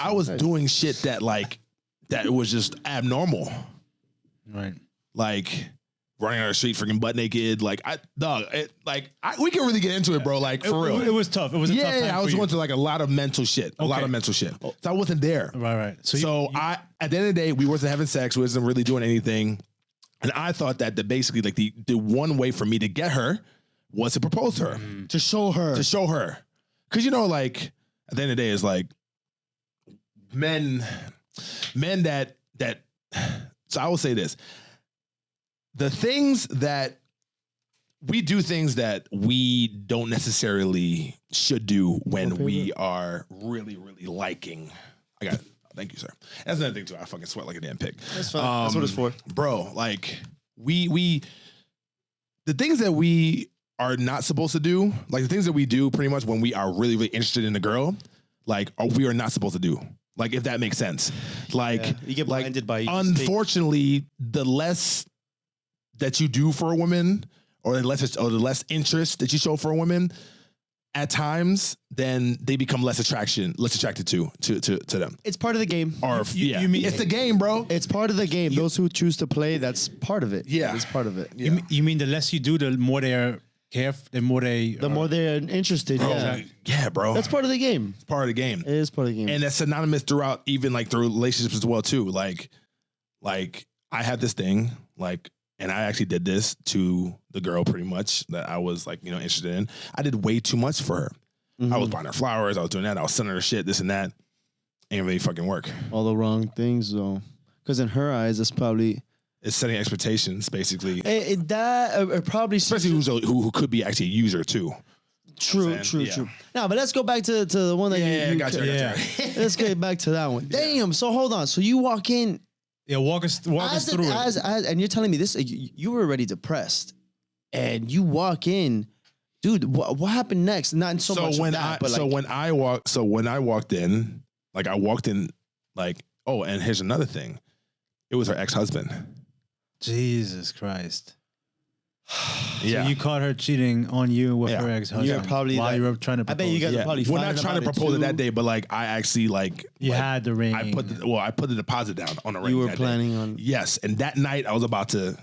I was doing shit that it was just abnormal. Right. Like running on the street, freaking butt naked. We can really get into it, bro. Like for real, It was tough. It was a tough time I was for going you. through like a lot of mental shit. A lot of mental shit. So I wasn't there. Right. So I, at the end of the day, we wasn't having sex. We wasn't really doing anything. And I thought that basically like the one way for me to get her was to propose to her. To show her. Cause like at the end of the day, it's like men that so I will say this. The things that we do things that we don't necessarily should do when we are really, really liking. I got it. Thank you, sir. That's another thing too. I fucking sweat like a damn pig. That's fine. That's what it's for. Bro, like we the things that we are not supposed to do, like the things that we do pretty much when we are really, really interested in a girl, like we are not supposed to do. Like if that makes sense. Like you get blinded by unfortunately, the less that you do for a woman, or the less interest that you show for a woman, at times, then they become less attracted to them. It's part of the game. Or you mean it's the game, bro? It's part of the game. Those who choose to play, that's part of it. Yeah, it's part of it. Yeah. You mean the less you do, the more they're careful, the more they're interested. Bro, Yeah, yeah, bro. That's part of the game. It's part of the game. It is part of the game. And that's synonymous throughout, even like the relationships as well too. Like I had this thing, and I actually did this to the girl pretty much that I was interested in. I did way too much for her. Mm-hmm. I was buying her flowers. I was doing that. I was sending her shit, this and that. Ain't really fucking work. All the wrong things though, because in her eyes, it's probably it's setting expectations basically. Probably especially who could be actually a user too. True. Now, but let's go back to the one that you got you. Let's get back to that one. Damn. So hold on. So you walk in. Yeah, walk us through it. And you're telling me this, you were already depressed, and you walk in, dude. What happened next? Not so much when that, when I walked in, and here's another thing, it was her ex-husband. Jesus Christ. Yeah, so you caught her cheating on you with her ex-husband. You're probably while you were trying to propose. I bet you guys are probably. We're not trying to propose it that day, but I actually you had the ring. I put the deposit down on the ring. You were planning on. Yes, and that night I was about to, you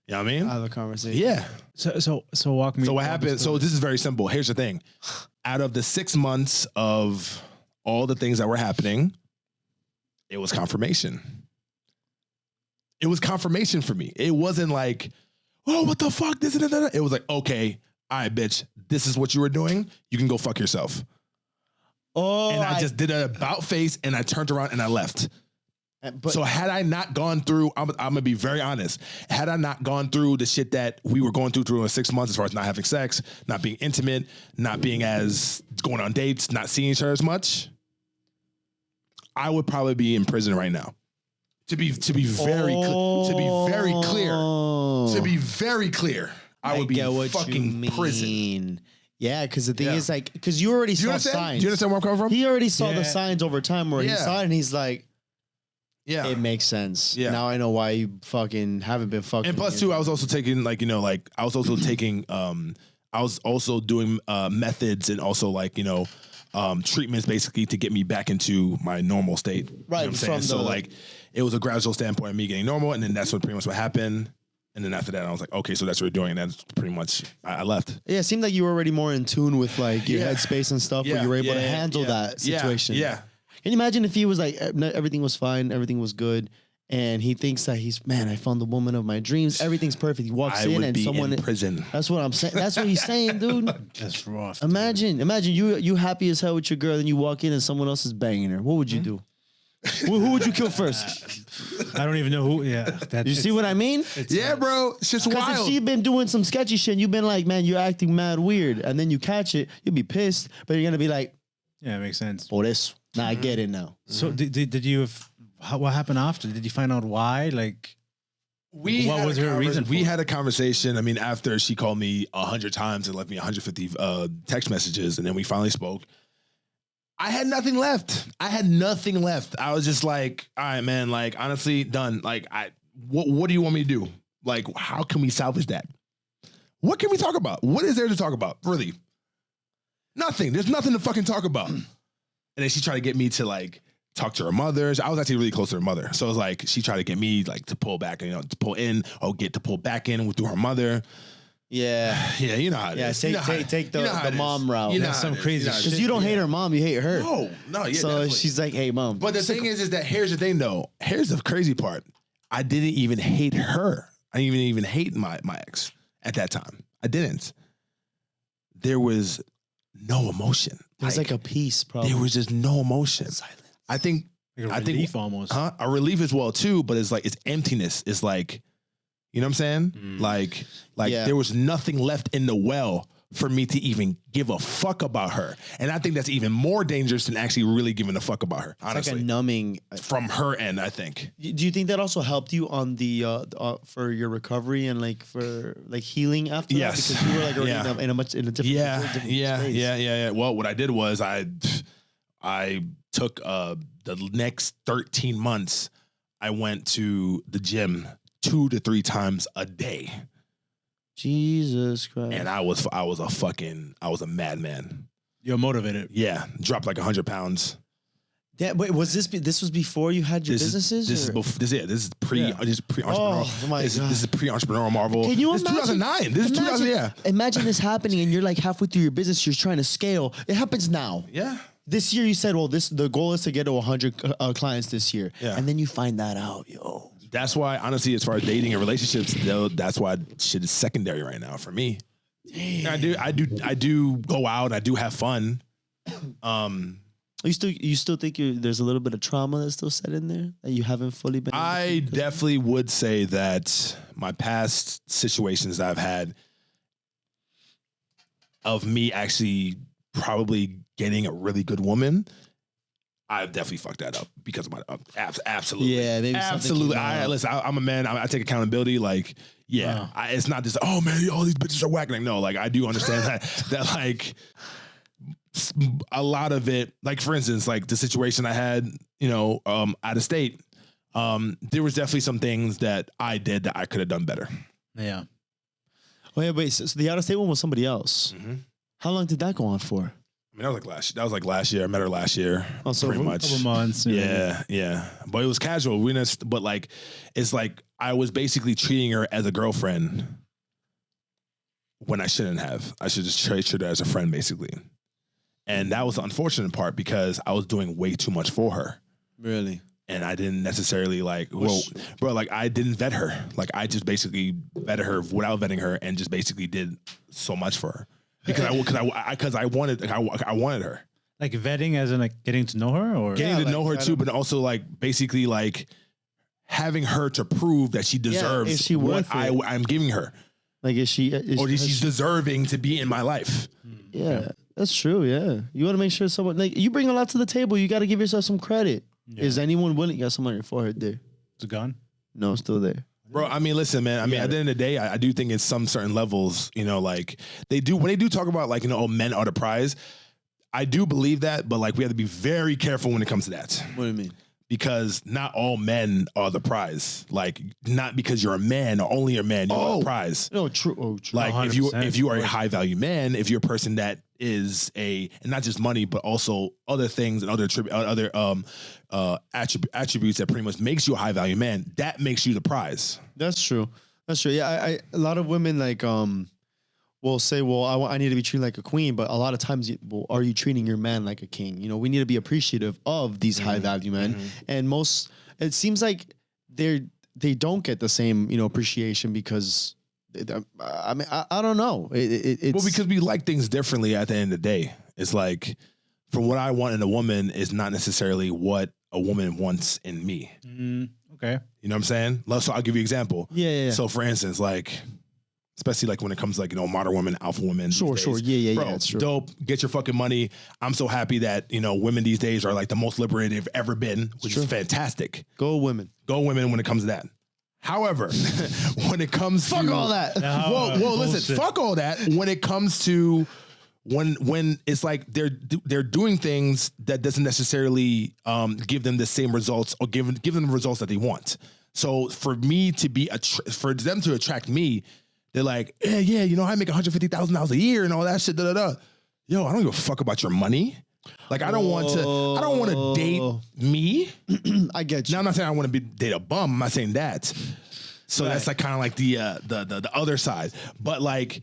know what I mean? Have a conversation. Yeah. So walk me. So what happened? So this is very simple. Here's the thing. Out of the 6 months of all the things that were happening, it was confirmation. It was confirmation for me. It wasn't like, oh, what the fuck? This and that. It was like, okay, all right, bitch, this is what you were doing. You can go fuck yourself. Oh, and I just did an about face and I turned around and I left. But, so had I not gone through, I'm gonna be very honest. Had I not gone through the shit that we were going through in 6 months, as far as not having sex, not being intimate, not being as going on dates, not seeing each other as much, I would probably be in prison right now. To be very clear, I would be in fucking prison. Yeah, because the thing is because you already saw signs. Do you understand where I'm coming from? He already saw the signs over time where he saw it and he's like, yeah, it makes sense. Yeah. Now I know why you fucking haven't been fucking. And plus too, I was also taking I was also doing methods and also treatments basically to get me back into my normal state. Right. You know what I'm saying? It was a gradual standpoint of me getting normal, and then that's pretty much what happened. And then after that, I was like, okay, so that's what we're doing. And that's pretty much, I left. Yeah, it seemed like you were already more in tune with your headspace and stuff where you were able to handle that situation. Yeah. Can you imagine if he was like, everything was fine, everything was good, and he thinks that I found the woman of my dreams. Everything's perfect. He walks I in would and be someone in prison. That's what I'm saying. That's what he's saying, dude. That's rough. Imagine you happy as hell with your girl, and you walk in and someone else is banging her. What would you do? Who would you kill first? I don't even know who. Yeah, that, You see what I mean? Yeah, bro. It's just Because if wild. she's been doing some sketchy shit, and you've been like, man, you're acting mad weird, and then you catch it, you'll be pissed, but you're gonna be like, Yeah, it makes sense. oh, this. Now I get it now. So did you? What happened after? Did you find out why? Like, what was her reason? We had a conversation. I mean, after she called me 100 times and left me 150 text messages, and then we finally spoke. I had nothing left. I was just like, all right, man. Like, honestly, done. Like, what do you want me to do? Like, how can we salvage that? What can we talk about? What is there to talk about? Really, nothing. There's nothing to fucking talk about. And then she tried to get me to like talk to her mother. I was actually really close to her mother. So it was like, she tried to get me like to pull back, to pull in or get to pull back in through her mother. Yeah. Yeah, you know how it is. Take the mom route. You know That's how some it is. crazy You know how it shit. Because is. you don't hate her mom, you hate her. No, yeah. So definitely. she's like, hey, mom. But the thing is that here's the thing though. Here's the crazy part. I didn't even hate her. I didn't even hate my ex at that time. I didn't. There was no emotion. There's like a peace, probably. there was just no emotion. silence. I think Like a I think- relief almost. a relief as well too, but it's like it's emptiness. It's like, you know what I'm saying? Mm. Like Yeah. there was nothing left in the well for me to even give a fuck about her. And I think that's even more dangerous than actually really giving a fuck about her. It's Honestly, like a numbing. from her end, I think. Do you think that also helped you on the for your recovery and like for like healing after Yes. that? Because you were like already Yeah. in a different Yeah. space. Well, what I did was I took the next 13 months. I went to the gym 2 to 3 times a day, Jesus Christ. and I was a madman. You're motivated. Yeah, dropped like 100 pounds. Yeah, wait, was this was before you had your businesses? This is or- before, this is pre Yeah. this is pre entrepreneurial. Oh, my this, God. this is pre entrepreneurial Marvel. Can you this is imagine? 2009. This is 2000. Yeah, Imagine this happening, and you're like halfway through your business. You're trying to scale. It happens now. yeah. This year, you said, "Well, the goal is to get to 100 clients this year," Yeah. and then you find that out, yo. That's why, honestly, as far as dating and relationships, though, that's why shit is secondary right now for me. I do go out. I do have fun. You still think there's a little bit of trauma that's still set in there that you haven't fully been. I definitely would say that my past situations that I've had of me actually probably getting a really good woman, I've definitely fucked that up because of my absolutely. Yeah, maybe something absolutely. came out. Listen, I'm a man. I take accountability. Like, yeah, Wow. it's not just all these bitches are whack. Like, no, like I do understand that like a lot of it, like for instance, like the situation I had, out of state, there was definitely some things that I did that I could have done better. Yeah. Oh yeah, wait. So the out of state one was somebody else. Mm-hmm. How long did that go on for? I mean, that was like last year. I met her last year. Oh, so pretty for a much. Couple months. Yeah. But it was casual. But like, it's like I was basically treating her as a girlfriend when I shouldn't have. I should just treat her as a friend, basically. And that was the unfortunate part because I was doing way too much for her. Really? And I didn't necessarily I didn't vet her. Like I just basically vetted her without vetting her and just basically did so much for her because I wanted her. Like vetting as in like getting to know her or Getting to like, know her I too, don't- but also like basically like having her to prove that she deserves is she what worth it? I'm giving her, Like is she? or she's deserving to be in my life. Yeah, that's true. Yeah, you want to make sure someone like you bring a lot to the table. You got to give yourself some credit. Yeah. Is anyone willing? You got some on your forehead there. it's gone. No, still there. Bro, I mean, listen, man. I mean, at the end of the day, I do think it's some certain levels, like when they do talk about like, men are the prize. I do believe that, but like we have to be very careful when it comes to that. What do you mean? Because not all men are the prize. Like not because you're a man or only a man, you're the prize. No, true. Oh, true. Like 100%, if you are of a course. high value man, if you're a person that is and not just money, but also other things and other attributes that pretty much makes you a high value man, that makes you the prize. That's true. That's true. Yeah, I a lot of women like will say, well, I need to be treated like a queen, but a lot of times, are you treating your man like a king? We need to be appreciative of these high value men, and it seems like they don't get the same, you know, appreciation because I mean, I don't know. It's Well, because we like things differently at the end of the day. It's like, from what I want in a woman is not necessarily what a woman wants in me. Okay. You know what I'm saying? So I'll give you an example. Yeah. So for instance, like, especially like when it comes to like, you know, modern women, alpha women. Sure. Yeah. Bro, That's true. dope. Get your fucking money. I'm so happy that, you know, women these days are like the most liberated they've ever been, which is fantastic. Go women. Go women when it comes to that. However, when it comes Fuck to all that. Whoa, listen, fuck all that. When it comes to when it's like they're doing things that doesn't necessarily give them the same results or give them the results that they want. So for me to be for them to attract me, they're like, yeah, you know, I make $150,000 a year and all that shit. Yo, I don't give a fuck about your money. Like I don't want to date me. I get you. Now I'm not saying I want to date a bum. I'm not saying that. So that's like kind of like the other side. But like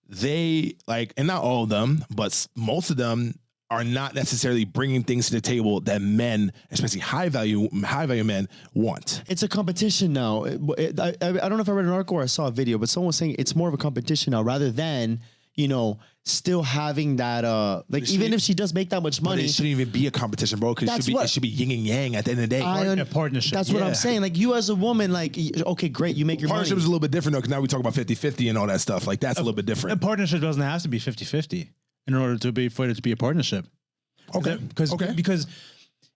they like, and not all of them, but most of them are not necessarily bringing things to the table that men, especially high value men, want. It's a competition now. I don't know if I read an article or I saw a video, but someone was saying it's more of a competition now rather than, you know, still having that like even if she does make that much money, it shouldn't even be a competition, bro, because it should be yin and yang at the end of the day. A partnership. That's what I'm saying. Like you as a woman, like, okay, great, you make your partnership money. is a little bit different though, because now we talk about 50-50 and all that stuff. Like that's a little bit different. A partnership doesn't have to be 50-50 in order for it to be a partnership. Okay. Because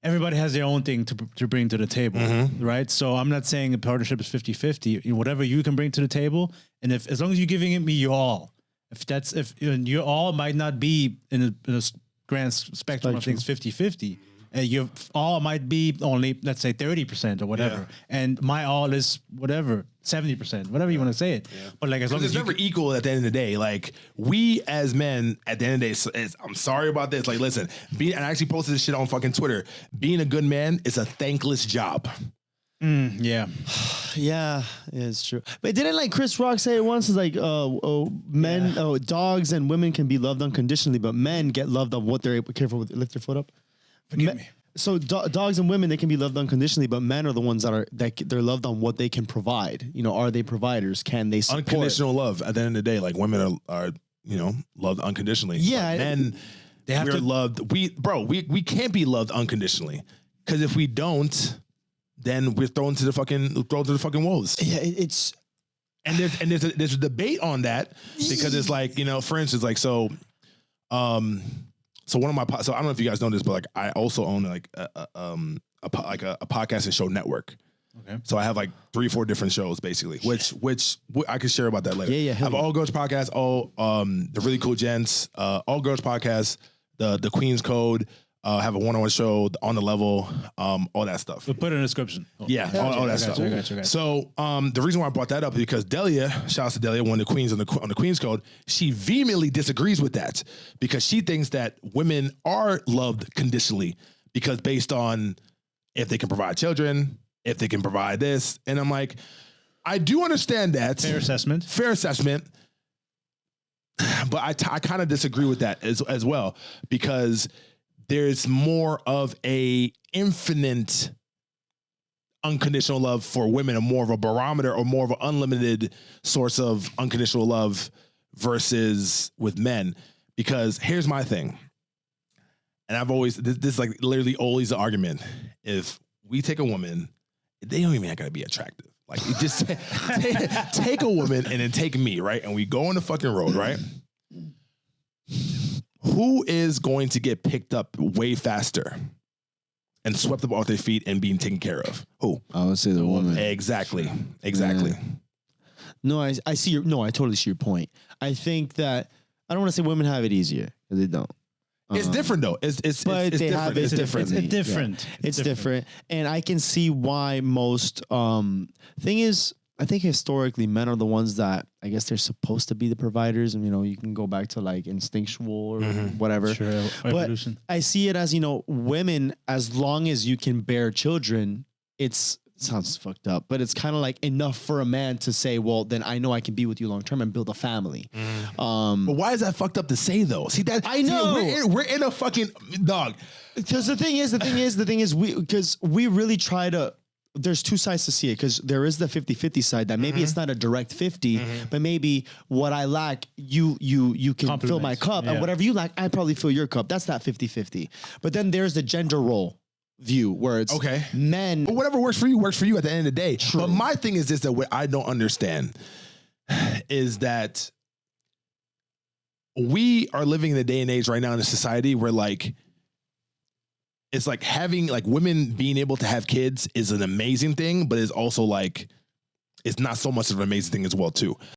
everybody has their own thing to bring to the table, right? So I'm not saying a partnership is 50-50. You know, whatever you can bring to the table, and if as long as you're giving me your all, if your all might not be in a grand spectrum of things 50-50, your all might be only, let's say, 30% or whatever, and my all is whatever 70%, whatever you want to say it. Yeah. But like as long as it's never equal at the end of the day. Like we as men at the end of the day, I'm sorry about this. Like listen, and I actually posted this shit on fucking Twitter. Being a good man is a thankless job. Yeah, it's true. But didn't like Chris Rock say it once? It's like, dogs and women can be loved unconditionally, but men get loved on what they're able. Careful with lift your foot up. Forgive me. So dogs and women, they can be loved unconditionally, but men are the ones that they're loved on what they can provide. You know, are they providers? Can they support? Unconditional love at the end of the day? Like women are you know, loved unconditionally. Yeah, men they have to loved. We can't be loved unconditionally because if we don't, then we're thrown to the fucking wolves. Yeah, it's and there's a debate on that because it's like, you know, for instance, like so one of my so I don't know if you guys know this, but like I also own like a podcast and show network. Okay. So I have like 3-4 different shows basically, which I can share about that later. Yeah. I have All Girls Podcast, the Really Cool Gents, All Girls Podcast, the Queen's Code. Have a one-on-one show on the level, all that stuff. We'll put it in the description. Yeah, all that stuff. I got you. So the reason why I brought that up is because Delia, shout out to Delia, one of the queens on the Queen's Code, she vehemently disagrees with that because she thinks that women are loved conditionally because based on if they can provide children, if they can provide this. And I'm like, I do understand that. Fair assessment. But I kind of disagree with that as well because there's more of a infinite unconditional love for women, or more of a barometer or more of an unlimited source of unconditional love versus with men. Because here's my thing. And I've always, this is like literally always the argument. If we take a woman, they don't even gotta be attractive. Like you just take a woman and then take me, right? And we go on the fucking road, right? Who is going to get picked up way faster and swept up off their feet and being taken care of? Who? I would say the woman. Exactly. Yeah. No, I see your. No, I totally see your point. I think that I don't want to say women have it easier because they don't. It's different though. It's different. It's different. It's different, and I can see why most. Thing is, I think historically, men are the ones that I guess they're supposed to be the providers, and you know, you can go back to like instinctual or whatever. Sure, evolution. But I see it as, you know, women, as long as you can bear children, it sounds fucked up, but it's kind of like enough for a man to say, well, then I know I can be with you long term and build a family. But why is that fucked up to say though? See that I know we're in a fucking dog. Because the thing is, we really try to there's two sides to see it, because there is the 50-50 side that maybe it's not a direct 50, but maybe what I lack, you can fill my cup, and whatever you lack, I probably fill your cup. That's that 50-50. But then there's the gender role view where it's men. But whatever works for you at the end of the day. True. But my thing is this, that what I don't understand is that we are living in a day and age right now in a society where like, it's like having like women being able to have kids is an amazing thing, but it's also like, it's not so much of an amazing thing as well too.